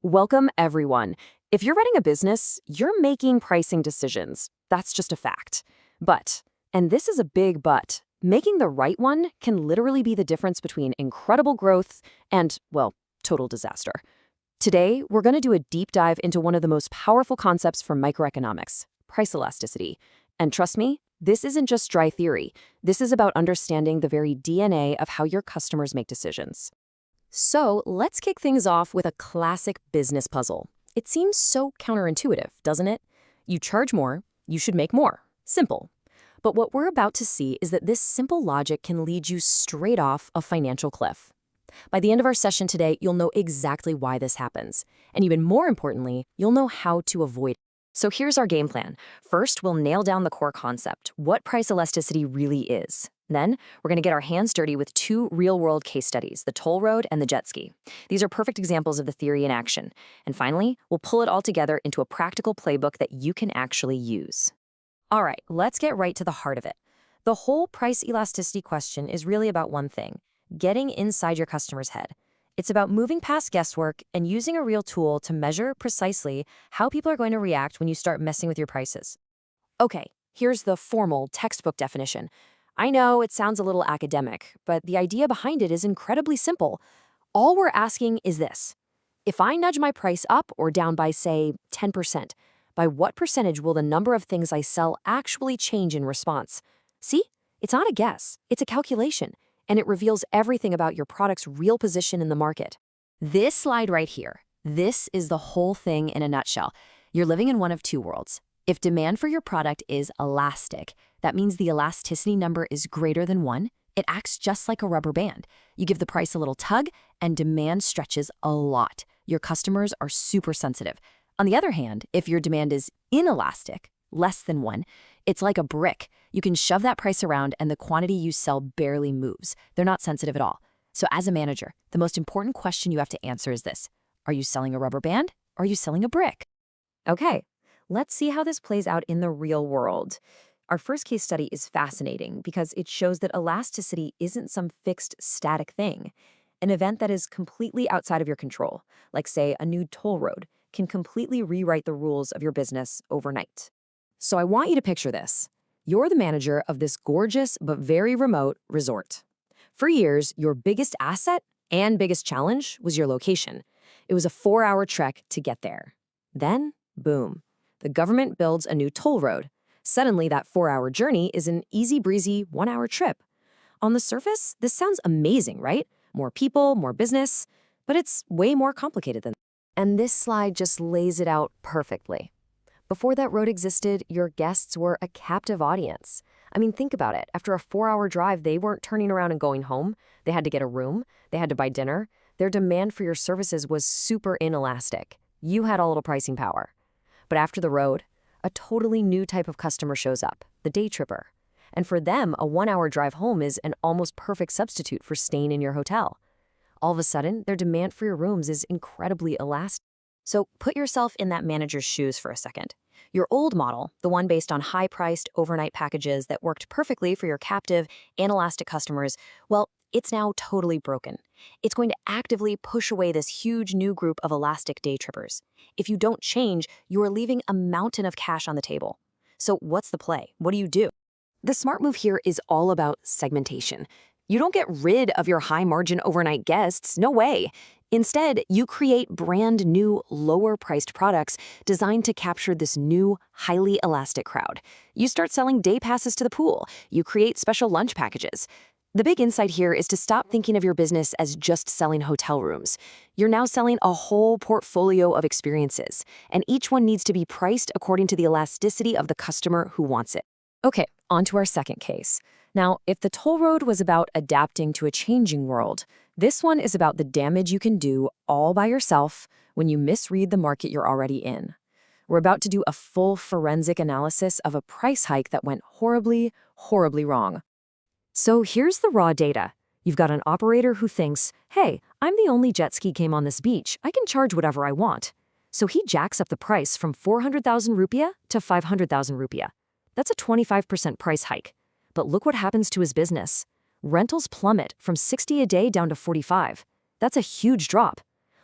Welcome, everyone. If you're running a business, you're making pricing decisions. That's just a fact. But, and this is a big but, making the right one can literally be the difference between incredible growth and, well, total disaster. Today, we're going to do a deep dive into one of the most powerful concepts from microeconomics, price elasticity. And trust me, this isn't just dry theory. This is about understanding the very DNA of how your customers make decisions. So let's kick things off with a classic business puzzle. It seems so counterintuitive, doesn't it? You charge more, you should make more. Simple. But what we're about to see is that this simple logic can lead you straight off a financial cliff. By the end of our session today, you'll know exactly why this happens. And even more importantly, you'll know how to avoid it. So here's our game plan. First, we'll nail down the core concept, what price elasticity really is. Then, we're going to get our hands dirty with two real-world case studies, the toll road and the jet ski. These are perfect examples of the theory in action. And finally, we'll pull it all together into a practical playbook that you can actually use. All right, let's get right to the heart of it. The whole price elasticity question is really about one thing, getting inside your customer's head. It's about moving past guesswork and using a real tool to measure precisely how people are going to react when you start messing with your prices. Okay, here's the formal textbook definition. I know it sounds a little academic, but the idea behind it is incredibly simple. All we're asking is this. If I nudge my price up or down by, say, 10%, by what percentage will the number of things I sell actually change in response? See? It's not a guess. It's a calculation, and it reveals everything about your product's real position in the market. This slide right here, this is the whole thing in a nutshell. You're living in one of two worlds. If demand for your product is elastic, that means the elasticity number is greater than 1. It acts just like a rubber band. You give the price a little tug, and demand stretches a lot. Your customers are super sensitive. On the other hand, if your demand is inelastic, less than 1, it's like a brick. You can shove that price around, and the quantity you sell barely moves. They're not sensitive at all. So as a manager, the most important question you have to answer is this. Are you selling a rubber band, or are you selling a brick? Okay. Let's see how this plays out in the real world. Our first case study is fascinating because it shows that elasticity isn't some fixed, static thing. An event that is completely outside of your control, like say a new toll road, can completely rewrite the rules of your business overnight. So I want you to picture this. You're the manager of this gorgeous but very remote resort. For years, your biggest asset and biggest challenge was your location. It was a 4-hour trek to get there. Then, boom. The government builds a new toll road. Suddenly, that 4-hour journey is an easy-breezy 1-hour trip. On the surface, this sounds amazing, right? More people, more business, but it's way more complicated than that. And this slide just lays it out perfectly. Before that road existed, your guests were a captive audience. I mean, think about it. After a 4-hour drive, they weren't turning around and going home. They had to get a room. They had to buy dinner. Their demand for your services was super inelastic. You had a little pricing power. But after the road, a totally new type of customer shows up, the day tripper. And for them, a 1-hour drive home is an almost perfect substitute for staying in your hotel. All of a sudden, their demand for your rooms is incredibly elastic. So put yourself in that manager's shoes for a second. Your old model, the one based on high-priced overnight packages that worked perfectly for your captive, inelastic customers, well, it's now totally broken. It's going to actively push away this huge new group of elastic day trippers. If you don't change, you are leaving a mountain of cash on the table. So what's the play? What do? The smart move here is all about segmentation. You don't get rid of your high-margin overnight guests, no way. Instead, you create brand new, lower-priced products designed to capture this new, highly elastic crowd. You start selling day passes to the pool. You create special lunch packages. The big insight here is to stop thinking of your business as just selling hotel rooms. You're now selling a whole portfolio of experiences, and each one needs to be priced according to the elasticity of the customer who wants it. Okay, on to our second case. Now, if the toll road was about adapting to a changing world, this one is about the damage you can do all by yourself when you misread the market you're already in. We're about to do a full forensic analysis of a price hike that went horribly, horribly wrong. So here's the raw data. You've got an operator who thinks, hey, I'm the only jet ski game on this beach. I can charge whatever I want. So he jacks up the price from 400,000 rupiah to 500,000 rupiah. That's a 25% price hike. But look what happens to his business. Rentals plummet from 60 a day down to 45. That's a huge drop.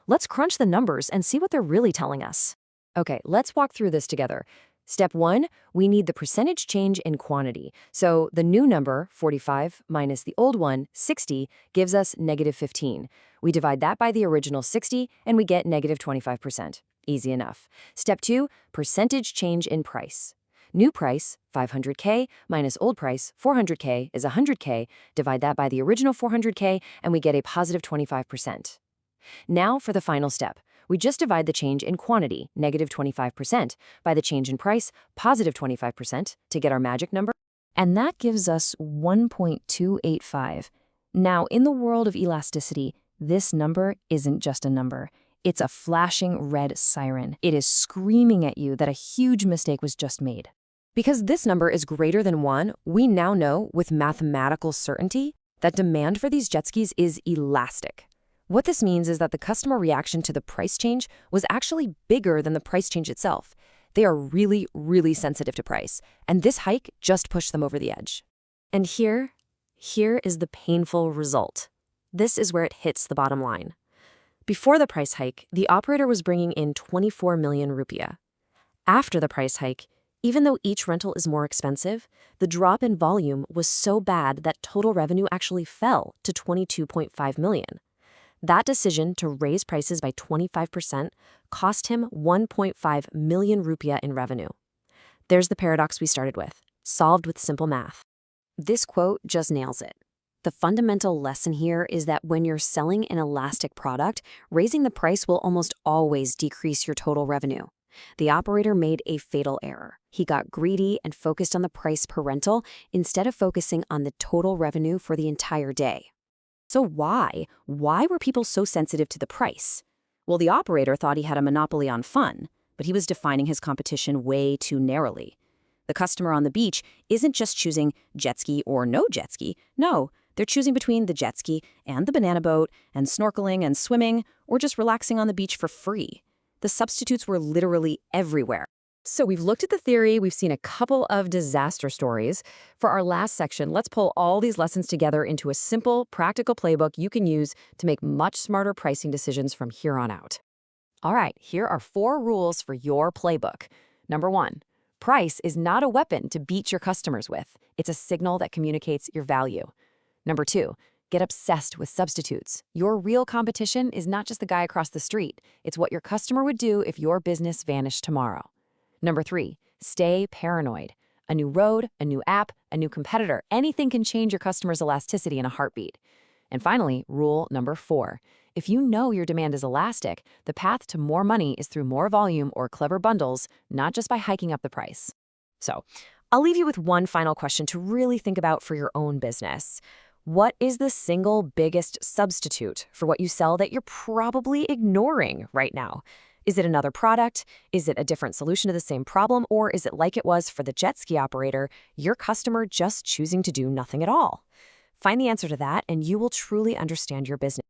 Let's crunch the numbers and see what they're really telling us. Okay, let's walk through this together. Step 1, we need the percentage change in quantity. So the new number, 45, minus the old one, 60, gives us negative 15. We divide that by the original 60, and we get negative 25%. Easy enough. Step 2, percentage change in price. New price, 500K, minus old price, 400K, is 100K. Divide that by the original 400K, and we get a positive 25%. Now for the final step. We just divide the change in quantity, negative 25%, by the change in price, positive 25%, to get our magic number. And that gives us 1.285. Now, in the world of elasticity, this number isn't just a number. It's a flashing red siren. It is screaming at you that a huge mistake was just made. Because this number is greater than 1, we now know with mathematical certainty that demand for these jet skis is elastic. What this means is that the customer reaction to the price change was actually bigger than the price change itself. They are really, really sensitive to price, and this hike just pushed them over the edge. And here is the painful result. This is where it hits the bottom line. Before the price hike, the operator was bringing in 24 million rupiah. After the price hike, even though each rental is more expensive, the drop in volume was so bad that total revenue actually fell to 22.5 million. That decision to raise prices by 25% cost him 1.5 million rupiah in revenue. There's the paradox we started with, solved with simple math. This quote just nails it. The fundamental lesson here is that when you're selling an elastic product, raising the price will almost always decrease your total revenue. The operator made a fatal error. He got greedy and focused on the price per rental instead of focusing on the total revenue for the entire day. So why? Why were people so sensitive to the price? Well, the operator thought he had a monopoly on fun, but he was defining his competition way too narrowly. The customer on the beach isn't just choosing jet ski or no jet ski. No, they're choosing between the jet ski and the banana boat and snorkeling and swimming or just relaxing on the beach for free. The substitutes were literally everywhere. So we've looked at the theory, we've seen a couple of disaster stories. For our last section, let's pull all these lessons together into a simple, practical playbook you can use to make much smarter pricing decisions from here on out. All right, here are 4 rules for your playbook. Number 1, price is not a weapon to beat your customers with. It's a signal that communicates your value. Number 2, get obsessed with substitutes. Your real competition is not just the guy across the street. It's what your customer would do if your business vanished tomorrow. Number 3, stay paranoid. A new road, a new app, a new competitor, anything can change your customer's elasticity in a heartbeat. And finally, rule number 4, if you know your demand is elastic, the path to more money is through more volume or clever bundles, not just by hiking up the price. So, I'll leave you with one final question to really think about for your own business. What is the single biggest substitute for what you sell that you're probably ignoring right now? Is it another product? Is it a different solution to the same problem? Or is it like it was for the jet ski operator, your customer just choosing to do nothing at all? Find the answer to that, and you will truly understand your business.